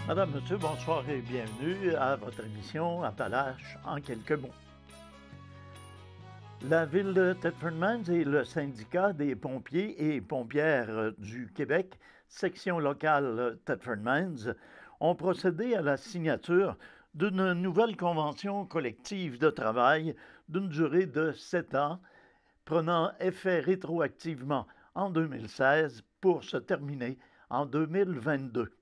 Madame, Monsieur, bonsoir et bienvenue à votre émission Appalaches en quelques mots. La Ville de Thetford Mines et le syndicat des pompiers et pompières du Québec, section locale Thetford Mines, ont procédé à la signature d'une nouvelle convention collective de travail d'une durée de 7 ans, prenant effet rétroactivement en 2016 pour se terminer en 2022.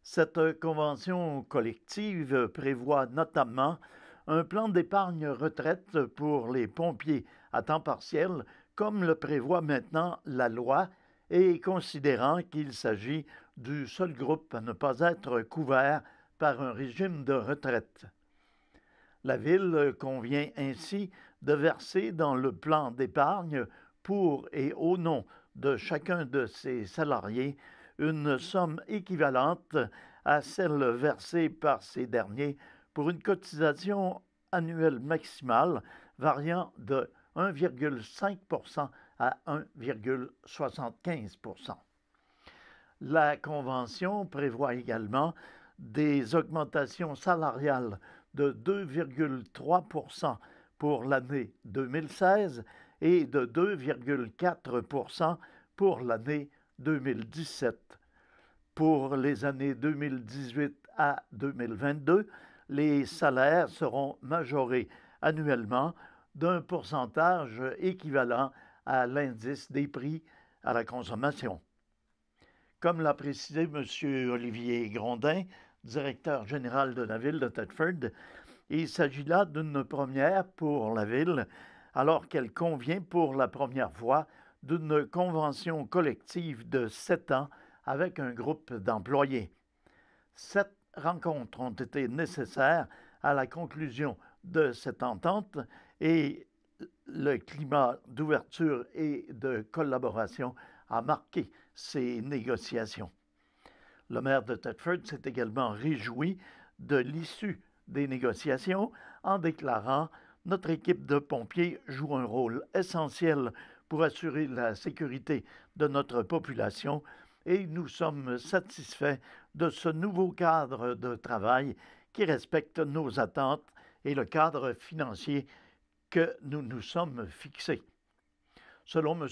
Cette convention collective prévoit notamment un plan d'épargne retraite pour les pompiers à temps partiel, comme le prévoit maintenant la loi, et considérant qu'il s'agit du seul groupe à ne pas être couvert par un régime de retraite. La Ville convient ainsi de verser dans le plan d'épargne pour et au nom de chacun de ses salariés une somme équivalente à celle versée par ces derniers pour une cotisation annuelle maximale variant de 1,5 à 1,75 La Convention prévoit également des augmentations salariales de 2,3 pour l'année 2016 et de 2,4 pour l'année 2017. Pour les années 2018 à 2022, les salaires seront majorés annuellement d'un pourcentage équivalent à l'indice des prix à la consommation. Comme l'a précisé M. Olivier Grondin, directeur général de la Ville de Thetford, il s'agit là d'une première pour la Ville, alors qu'elle convient pour la première fois d'une convention collective de 7 ans avec un groupe d'employés. 7 rencontres ont été nécessaires à la conclusion de cette entente et le climat d'ouverture et de collaboration a marqué ces négociations. Le maire de Thetford s'est également réjoui de l'issue des négociations en déclarant « Notre équipe de pompiers joue un rôle essentiel pour assurer la sécurité de notre population et nous sommes satisfaits de ce nouveau cadre de travail qui respecte nos attentes et le cadre financier que nous nous sommes fixés. » Selon M.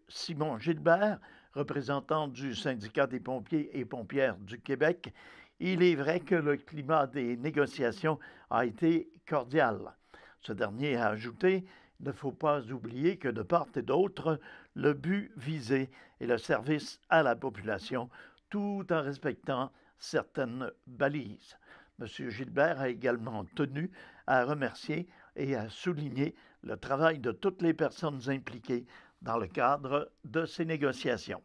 Simon Gilbert, représentant du syndicat des pompiers et pompières du Québec, il est vrai que le climat des négociations a été cordial. Ce dernier a ajouté « Il ne faut pas oublier que de part et d'autre, le but visé est le service à la population, tout en respectant certaines balises. » M. Gilbert a également tenu à remercier et à souligner le travail de toutes les personnes impliquées dans le cadre de ces négociations.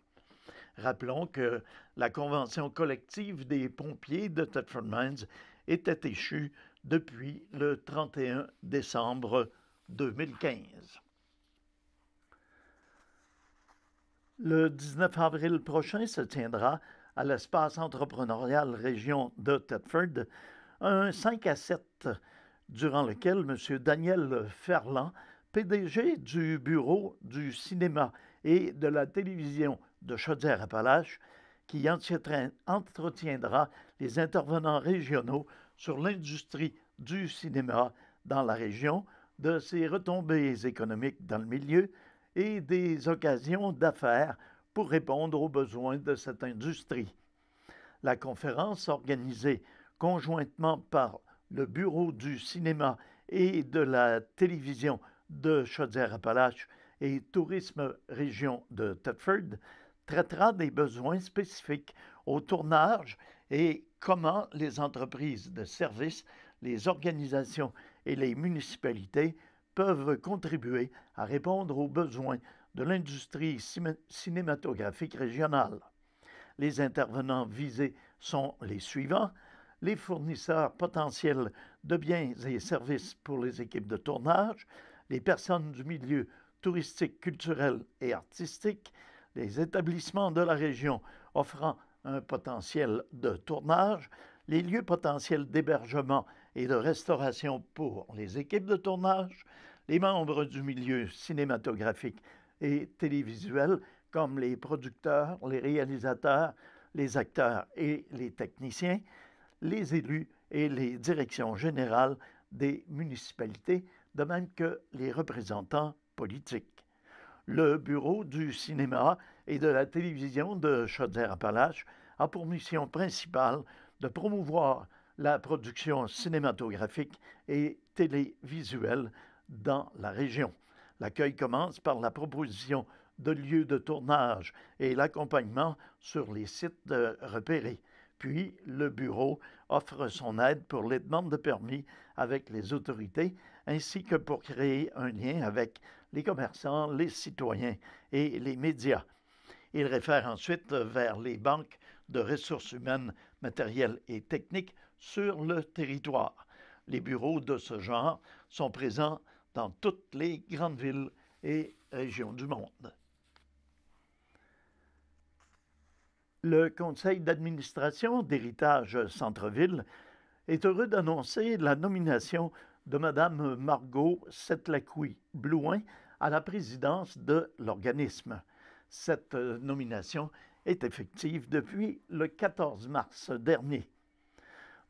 Rappelons que la convention collective des pompiers de Thetford Mines était échue depuis le 31 décembre 2015. Le 19 avril prochain se tiendra à l'espace entrepreneurial région de Thetford un 5 à 7 durant lequel M. Daniel Ferland, PDG du Bureau du cinéma et de la télévision de Chaudière-Appalaches, qui entretiendra les intervenants régionaux sur l'industrie du cinéma dans la région, de ses retombées économiques dans le milieu et des occasions d'affaires pour répondre aux besoins de cette industrie. La conférence, organisée conjointement par le Bureau du cinéma et de la télévision de Chaudière-Appalaches et Tourisme Région de Thetford, traitera des besoins spécifiques au tournage et comment les entreprises de services, les organisations et les municipalités peuvent contribuer à répondre aux besoins de l'industrie cinématographique régionale. Les intervenants visés sont les suivants: les fournisseurs potentiels de biens et services pour les équipes de tournage, les personnes du milieu touristique, culturel et artistique, les établissements de la région offrant un potentiel de tournage, les lieux potentiels d'hébergement et de restauration pour les équipes de tournage, les membres du milieu cinématographique et télévisuel comme les producteurs, les réalisateurs, les acteurs et les techniciens, les élus et les directions générales des municipalités, de même que les représentants politiques. Le Bureau du cinéma et de la télévision de Chaudière-Appalaches a pour mission principale de promouvoir la production cinématographique et télévisuelle dans la région. L'accueil commence par la proposition de lieux de tournage et l'accompagnement sur les sites repérés. Puis, le bureau offre son aide pour les demandes de permis avec les autorités, ainsi que pour créer un lien avec les commerçants, les citoyens et les médias. Il réfère ensuite vers les banques de ressources humaines, matérielles et techniques sur le territoire. Les bureaux de ce genre sont présents dans toutes les grandes villes et régions du monde. Le conseil d'administration d'Héritage Centre-Ville est heureux d'annoncer la nomination de Mme Margot Setlaqui-Blouin à la présidence de l'organisme. Cette nomination est effective depuis le 14 mars dernier.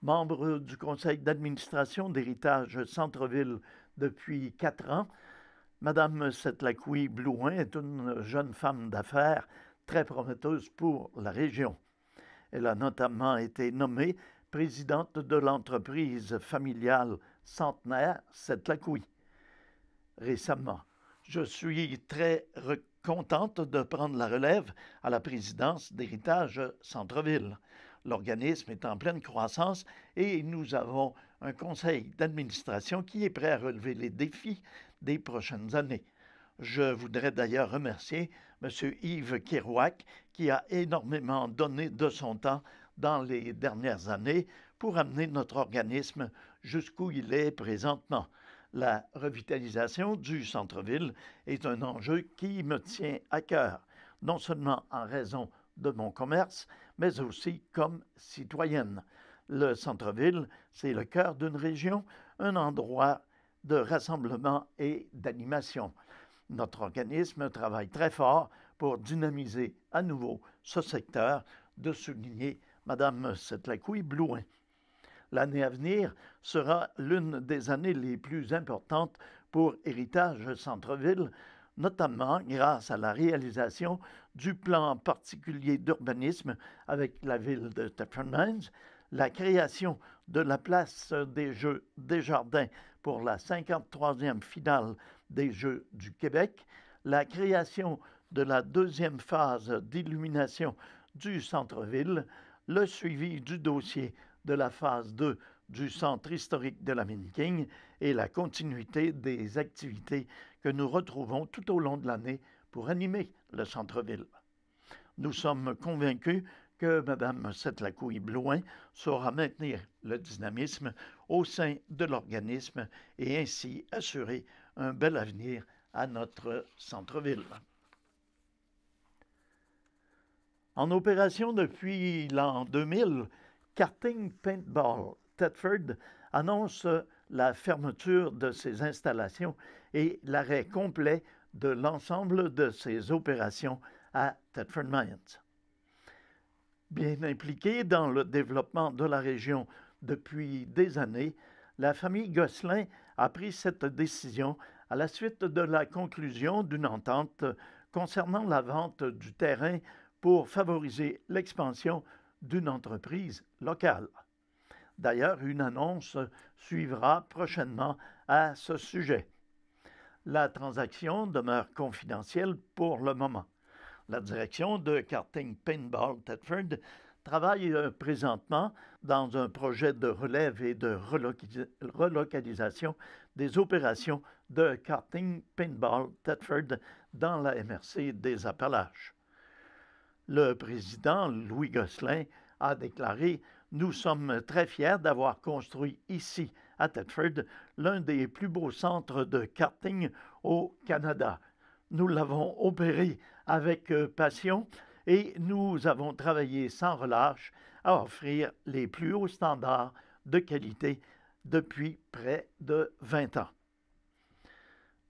Membre du conseil d'administration d'Héritage Centre-Ville depuis 4 ans, Mme Setlaqui-Blouin est une jeune femme d'affaires très prometteuse pour la région. Elle a notamment été nommée présidente de l'entreprise familiale centenaire Setlaqui récemment. Je suis très contente de prendre la relève à la présidence d'Héritage Centre-Ville. L'organisme est en pleine croissance et nous avons un conseil d'administration qui est prêt à relever les défis des prochaines années. Je voudrais d'ailleurs remercier M. Yves Kerouac qui a énormément donné de son temps dans les dernières années pour amener notre organisme jusqu'où il est présentement. La revitalisation du centre-ville est un enjeu qui me tient à cœur, non seulement en raison de mon commerce, mais aussi comme citoyenne. Le centre-ville, c'est le cœur d'une région, un endroit de rassemblement et d'animation. Notre organisme travaille très fort pour dynamiser à nouveau ce secteur, de souligner Mme Setlaqui-Blouin. L'année à venir sera l'une des années les plus importantes pour Héritage Centre-Ville, notamment grâce à la réalisation du plan particulier d'urbanisme avec la ville de Thetford Mines, la création de la place des Jeux Desjardins pour la 53e finale des Jeux du Québec, la création de la deuxième phase d'illumination du centre-ville, le suivi du dossier de la phase 2 du centre historique de la Mine-King et la continuité des activités que nous retrouvons tout au long de l'année pour animer le centre-ville. Nous sommes convaincus que Mme Setlaqui-Blouin saura maintenir le dynamisme au sein de l'organisme et ainsi assurer un bel avenir à notre centre-ville. En opération depuis l'an 2000, Karting Paintball Thetford annonce la fermeture de ses installations et l'arrêt complet de l'ensemble de ses opérations à Thetford Mines. Bien impliquée dans le développement de la région depuis des années, la famille Gosselin a pris cette décision à la suite de la conclusion d'une entente concernant la vente du terrain pour favoriser l'expansion d'une entreprise locale. D'ailleurs, une annonce suivra prochainement à ce sujet. La transaction demeure confidentielle pour le moment. La direction de Karting Paintball Thetford travaille présentement dans un projet de relève et de relocalisation des opérations de Karting Paintball Thetford dans la MRC des Appalaches. Le président Louis Gosselin a déclaré « Nous sommes très fiers d'avoir construit ici, à Thetford, l'un des plus beaux centres de karting au Canada. Nous l'avons opéré avec passion et nous avons travaillé sans relâche à offrir les plus hauts standards de qualité depuis près de 20 ans.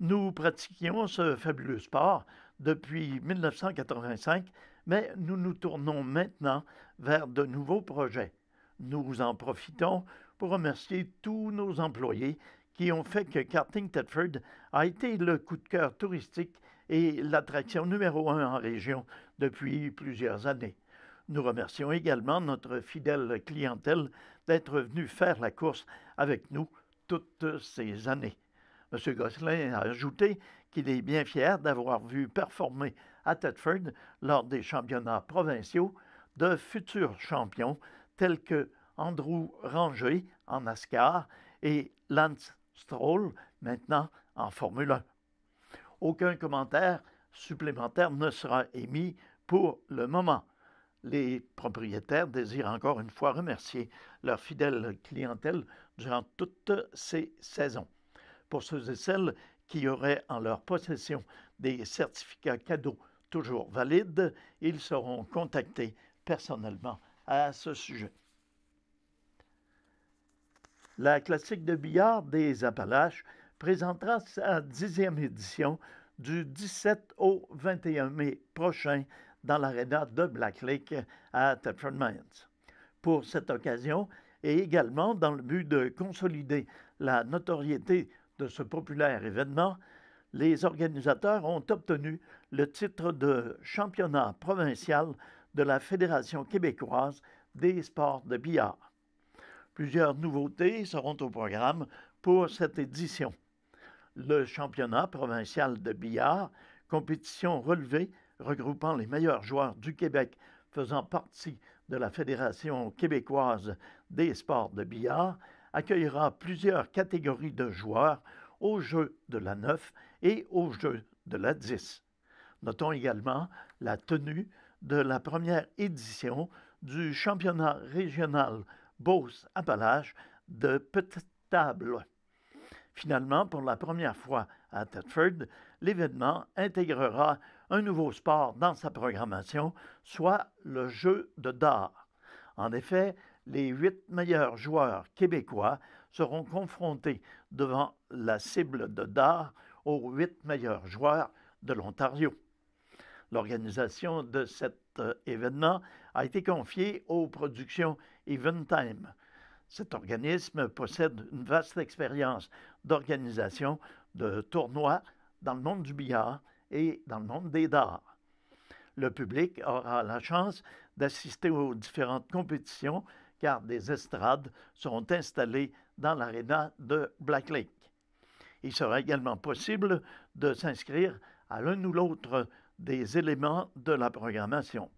Nous pratiquions ce fabuleux sport depuis 1985, mais nous nous tournons maintenant vers de nouveaux projets. Nous en profitons pour remercier tous nos employés qui ont fait que Karting Thetford a été le coup de cœur touristique et l'attraction numéro 1 en région depuis plusieurs années. Nous remercions également notre fidèle clientèle d'être venue faire la course avec nous toutes ces années. M. Gosselin a ajouté qu'il est bien fier d'avoir vu performer à Thetford lors des championnats provinciaux de futurs champions tels que Andrew Ranger en NASCAR et Lance Stroll maintenant en Formule 1. Aucun commentaire supplémentaire ne sera émis pour le moment. Les propriétaires désirent encore une fois remercier leur fidèle clientèle durant toutes ces saisons. Pour ceux et celles qui auraient en leur possession des certificats cadeaux toujours valides, ils seront contactés personnellement à ce sujet. La classique de billard des Appalaches présentera sa 10e édition du 17 au 21 mai prochain dans l'aréna de Black Lake à Thetford Mines. Pour cette occasion, et également dans le but de consolider la notoriété de ce populaire événement, les organisateurs ont obtenu le titre de championnat provincial de la Fédération québécoise des sports de billard. Plusieurs nouveautés seront au programme pour cette édition. Le championnat provincial de billard, compétition relevée regroupant les meilleurs joueurs du Québec faisant partie de la Fédération québécoise des sports de billard, accueillera plusieurs catégories de joueurs au jeu de la 9 et au jeu de la 10. Notons également la tenue de la première édition du championnat régional Beauce-Appalaches de petite table. Finalement, pour la première fois à Thetford, l'événement intégrera un nouveau sport dans sa programmation, soit le jeu de dard. En effet, les 8 meilleurs joueurs québécois seront confrontés devant la cible de dard aux 8 meilleurs joueurs de l'Ontario. L'organisation de cet événement a été confiée aux productions Eventime. Cet organisme possède une vaste expérience d'organisation de tournois dans le monde du billard et dans le monde des dards. Le public aura la chance d'assister aux différentes compétitions car des estrades seront installées dans l'aréna de Black Lake. Il sera également possible de s'inscrire à l'un ou l'autre des éléments de la programmation.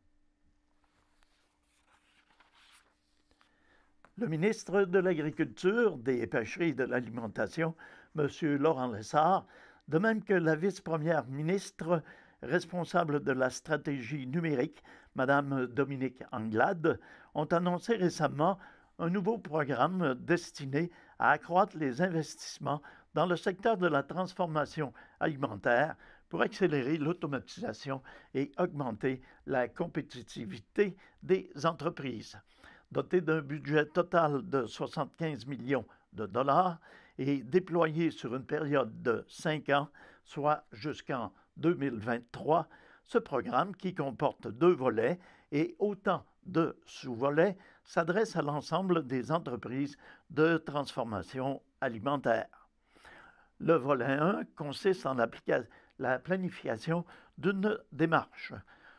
Le ministre de l'Agriculture, des Pêcheries et de l'Alimentation, M. Laurent Lessard, de même que la vice-première ministre responsable de la stratégie numérique, Mme Dominique Anglade, ont annoncé récemment un nouveau programme destiné à accroître les investissements dans le secteur de la transformation alimentaire pour accélérer l'automatisation et augmenter la compétitivité des entreprises. Doté d'un budget total de 75 millions de dollars et déployé sur une période de 5 ans, soit jusqu'en 2023, ce programme, qui comporte 2 volets et autant de sous-volets, s'adresse à l'ensemble des entreprises de transformation alimentaire. Le volet 1 consiste en la planification d'une démarche.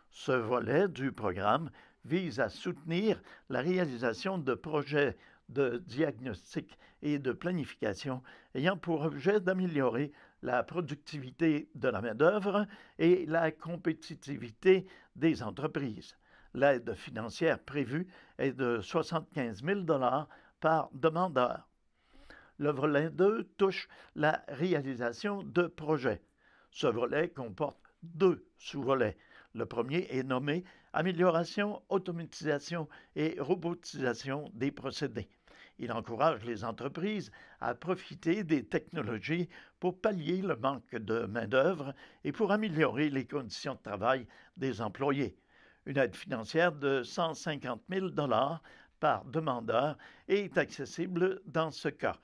Ce volet du programme vise à soutenir la réalisation de projets de diagnostic et de planification ayant pour objet d'améliorer la productivité de la main-d'œuvre et la compétitivité des entreprises. L'aide financière prévue est de 75 000 $ par demandeur. Le volet 2 touche la réalisation de projets. Ce volet comporte 2 sous-volets. Le premier est nommé Amélioration, automatisation et robotisation des procédés. Il encourage les entreprises à profiter des technologies pour pallier le manque de main-d'œuvre et pour améliorer les conditions de travail des employés. Une aide financière de 150 000 $ par demandeur est accessible dans ce cas.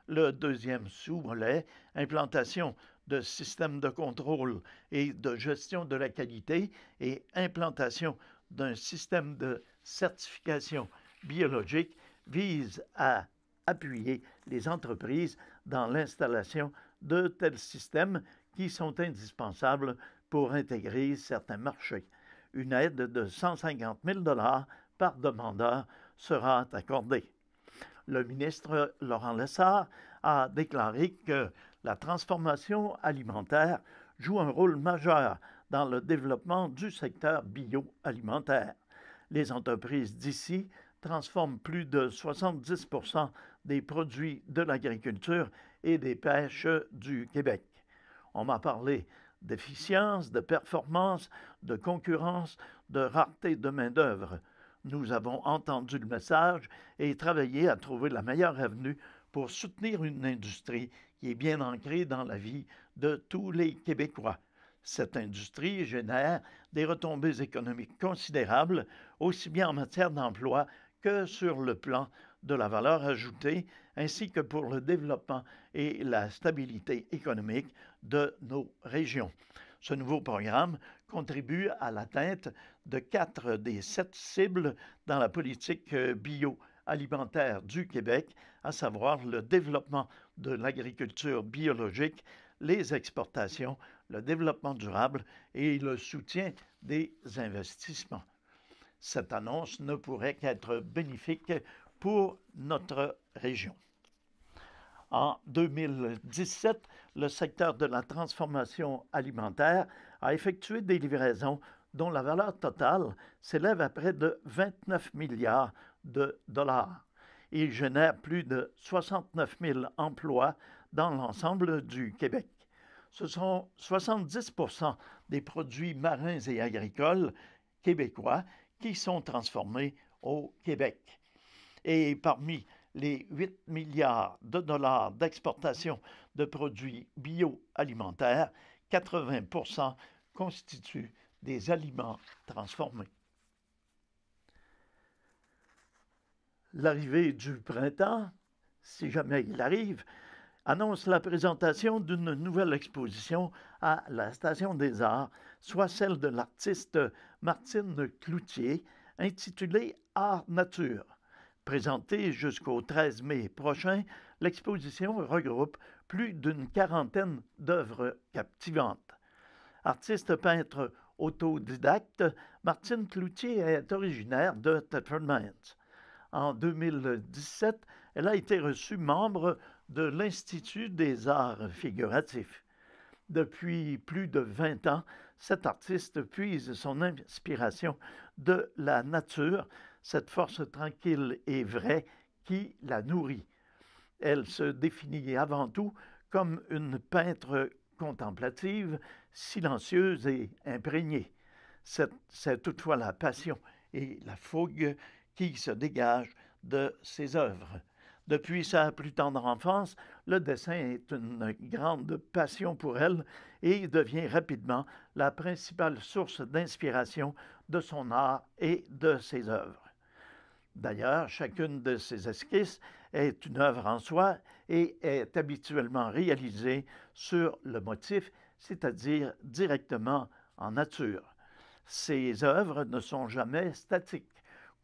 Le deuxième sous-volet, implantation de systèmes de contrôle et de gestion de la qualité et implantation d'un système de certification biologique vise à appuyer les entreprises dans l'installation de tels systèmes qui sont indispensables pour intégrer certains marchés. Une aide de 150 000 par demandeur sera accordée. Le ministre Laurent Lessard a déclaré que la transformation alimentaire joue un rôle majeur dans le développement du secteur bioalimentaire. Les entreprises d'ici transforment plus de 70 des produits de l'agriculture et des pêches du Québec. On m'a parlé d'efficience, de performance, de concurrence, de rareté de main-d'œuvre. Nous avons entendu le message et travaillé à trouver la meilleure avenue pour soutenir une industrie qui est bien ancrée dans la vie de tous les Québécois. Cette industrie génère des retombées économiques considérables, aussi bien en matière d'emploi que sur le plan de la valeur ajoutée, ainsi que pour le développement et la stabilité économique de nos régions. Ce nouveau programme contribue à l'atteinte de 4 des 7 cibles dans la politique bioalimentaire du Québec, à savoir le développement de l'agriculture biologique, les exportations, le développement durable et le soutien des investissements. Cette annonce ne pourrait qu'être bénéfique pour notre région. En 2017, le secteur de la transformation alimentaire a effectué des livraisons dont la valeur totale s'élève à près de 29 milliards de dollars. Il génère plus de 69 000 emplois dans l'ensemble du Québec. Ce sont 70 des produits marins et agricoles québécois qui sont transformés au Québec. Et parmi les 8 milliards de dollars d'exportation de produits bioalimentaires, 80 constituent des aliments transformés. L'arrivée du printemps, si jamais il arrive, annonce la présentation d'une nouvelle exposition à la Station des Arts, soit celle de l'artiste Martine Cloutier, intitulée Art Nature. Présentée jusqu'au 13 mai prochain, l'exposition regroupe plus d'une quarantaine d'œuvres captivantes. Artiste peintre autodidacte, Martine Cloutier est originaire de Thetford Mines. En 2017, elle a été reçue membre de l'Institut des arts figuratifs. Depuis plus de 20 ans, cet artiste puise son inspiration de la nature, cette force tranquille et vraie qui la nourrit. Elle se définit avant tout comme une peintre contemplative, silencieuse et imprégnée. C'est toutefois la passion et la fougue qui se dégagent de ses œuvres. Depuis sa plus tendre enfance, le dessin est une grande passion pour elle et devient rapidement la principale source d'inspiration de son art et de ses œuvres. D'ailleurs, chacune de ses esquisses est une œuvre en soi et est habituellement réalisée sur le motif, c'est-à-dire directement en nature. Ses œuvres ne sont jamais statiques.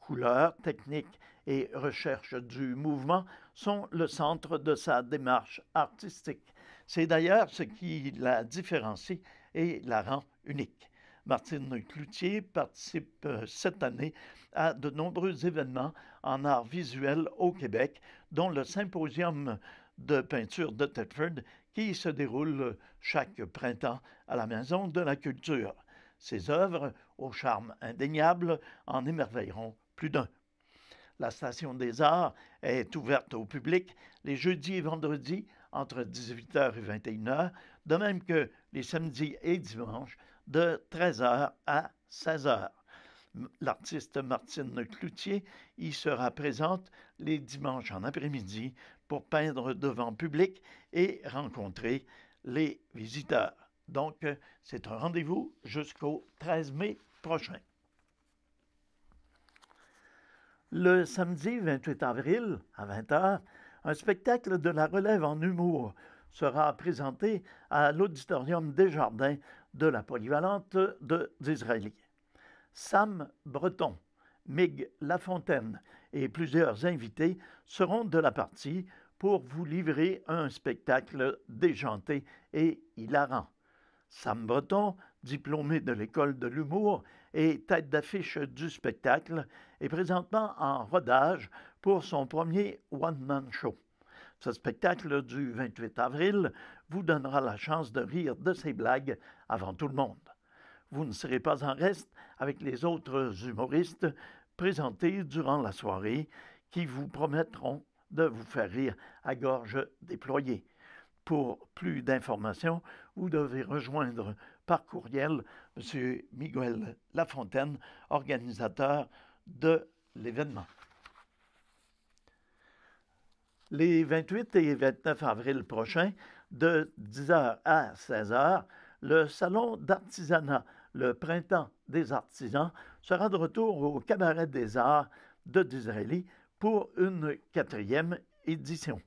Couleurs, techniques et recherche du mouvement sont le centre de sa démarche artistique. C'est d'ailleurs ce qui la différencie et la rend unique. Martine Cloutier participe cette année à de nombreux événements en art visuel au Québec, dont le Symposium de peinture de Thetford qui se déroule chaque printemps à la Maison de la Culture. Ses œuvres, au charme indéniable, en émerveilleront plus d'un. La Station des Arts est ouverte au public les jeudis et vendredis entre 18h et 21h, de même que les samedis et dimanches de 13h à 16h. L'artiste Martine Cloutier y sera présente les dimanches en après-midi pour peindre devant public et rencontrer les visiteurs. Donc, c'est un rendez-vous jusqu'au 13 mai prochain. Le samedi 28 avril, à 20h, un spectacle de la relève en humour sera présenté à l'Auditorium Desjardins de la Polyvalente d'Israël. Sam Breton, Mig Lafontaine et plusieurs invités seront de la partie pour vous livrer un spectacle déjanté et hilarant. Sam Breton, diplômé de l'École de l'humour et tête d'affiche du spectacle, est présentement en rodage pour son premier one-man show. Ce spectacle du 28 avril vous donnera la chance de rire de ses blagues avant tout le monde. Vous ne serez pas en reste avec les autres humoristes présentés durant la soirée qui vous promettront de vous faire rire à gorge déployée. Pour plus d'informations, vous devez rejoindre par courriel M. Miguel Lafontaine, organisateur de l'événement. Les 28 et 29 avril prochains, de 10h à 16h, le Salon d'artisanat, le Printemps des artisans, sera de retour au Cabaret des Arts de Disraeli pour une 4e édition.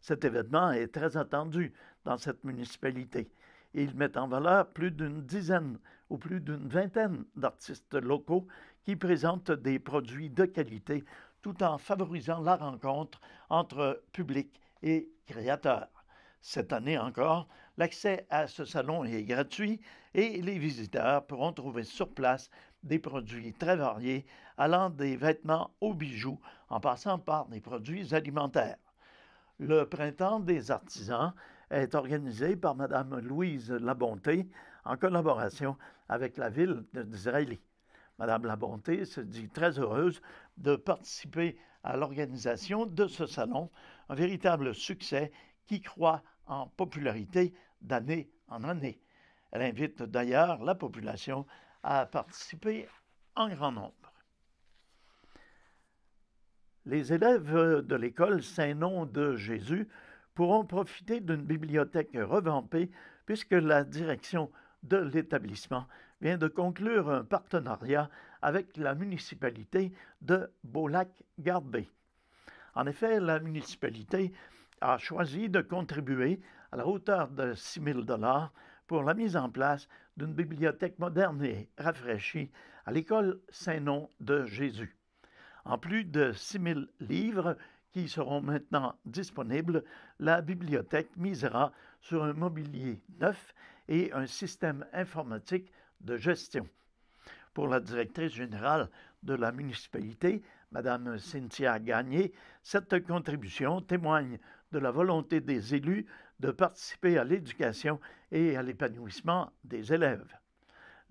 Cet événement est très attendu dans cette municipalité. Il met en valeur plus d'une dizaine ou plus d'une vingtaine d'artistes locaux qui présentent des produits de qualité tout en favorisant la rencontre entre public et créateurs. Cette année encore, l'accès à ce salon est gratuit et les visiteurs pourront trouver sur place des produits très variés allant des vêtements aux bijoux en passant par des produits alimentaires. Le Printemps des artisans est organisé par Mme Louise Labonté en collaboration avec la ville de Disraeli. Mme Labonté se dit très heureuse de participer à l'organisation de ce salon, un véritable succès qui croît en popularité d'année en année. Elle invite d'ailleurs la population à participer en grand nombre. Les élèves de l'école Saint-Nom de Jésus pourront profiter d'une bibliothèque revampée puisque la direction de l'établissement vient de conclure un partenariat avec la municipalité de Beaulac-Gardebey. En effet, la municipalité a choisi de contribuer à la hauteur de 6 000 $ pour la mise en place d'une bibliothèque moderne et rafraîchie à l'école Saint-Nom de Jésus. En plus de 6 000 livres qui seront maintenant disponibles, la bibliothèque misera sur un mobilier neuf et un système informatique de gestion. Pour la directrice générale de la municipalité, Mme Cynthia Gagné, cette contribution témoigne de la volonté des élus de participer à l'éducation et à l'épanouissement des élèves.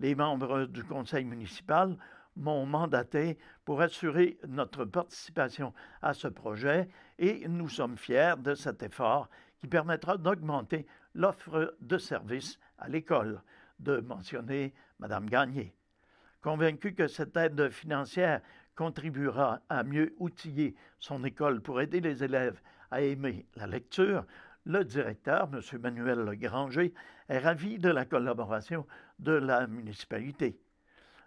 Les membres du conseil municipal m'ont mandaté pour assurer notre participation à ce projet et nous sommes fiers de cet effort qui permettra d'augmenter l'offre de services à l'école, de mentionner Mme Gagné. Convaincu que cette aide financière contribuera à mieux outiller son école pour aider les élèves à aimer la lecture, le directeur, M. Manuel Granger, est ravi de la collaboration de la municipalité.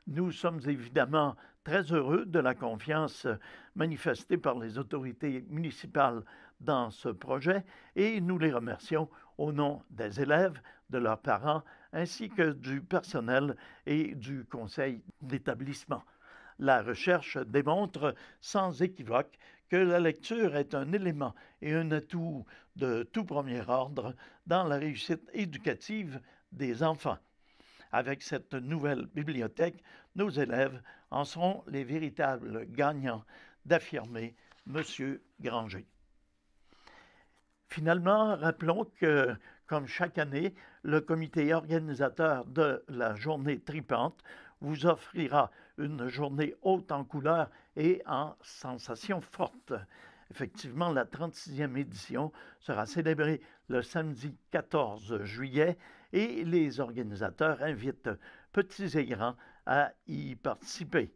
Nous sommes évidemment très heureux de la confiance manifestée par les autorités municipales dans ce projet et nous les remercions au nom des élèves, de leurs parents, ainsi que du personnel et du conseil d'établissement. La recherche démontre sans équivoque que la lecture est un élément et un atout de tout premier ordre dans la réussite éducative des enfants. Avec cette nouvelle bibliothèque, nos élèves en seront les véritables gagnants, d'affirmer M. Granger. Finalement, rappelons que, comme chaque année, le comité organisateur de la journée tripante vous offrira une journée haute en couleurs et en sensations fortes. Effectivement, la 36e édition sera célébrée le samedi 14 juillet et les organisateurs invitent petits et grands à y participer.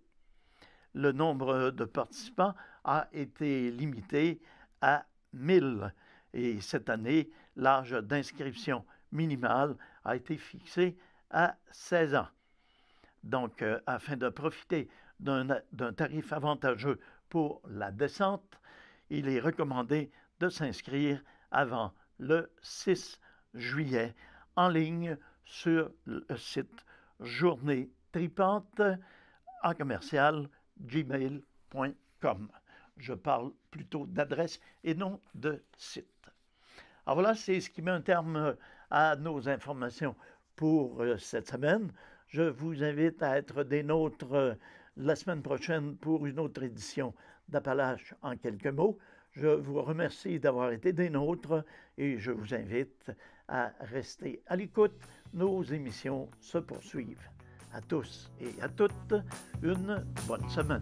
Le nombre de participants a été limité à 1000 et cette année, l'âge d'inscription minimal a été fixé à 16 ans. Donc, afin de profiter d'un tarif avantageux pour la descente, il est recommandé de s'inscrire avant le 6 juillet en ligne sur le site Journée Tripante en commercial gmail.com. Je parle plutôt d'adresse et non de site. Alors voilà, c'est ce qui met un terme à nos informations pour cette semaine. Je vous invite à être des nôtres la semaine prochaine pour une autre édition d'Appalaches en quelques mots. Je vous remercie d'avoir été des nôtres et je vous invite à rester à l'écoute. Nos émissions se poursuivent. À tous et à toutes, une bonne semaine.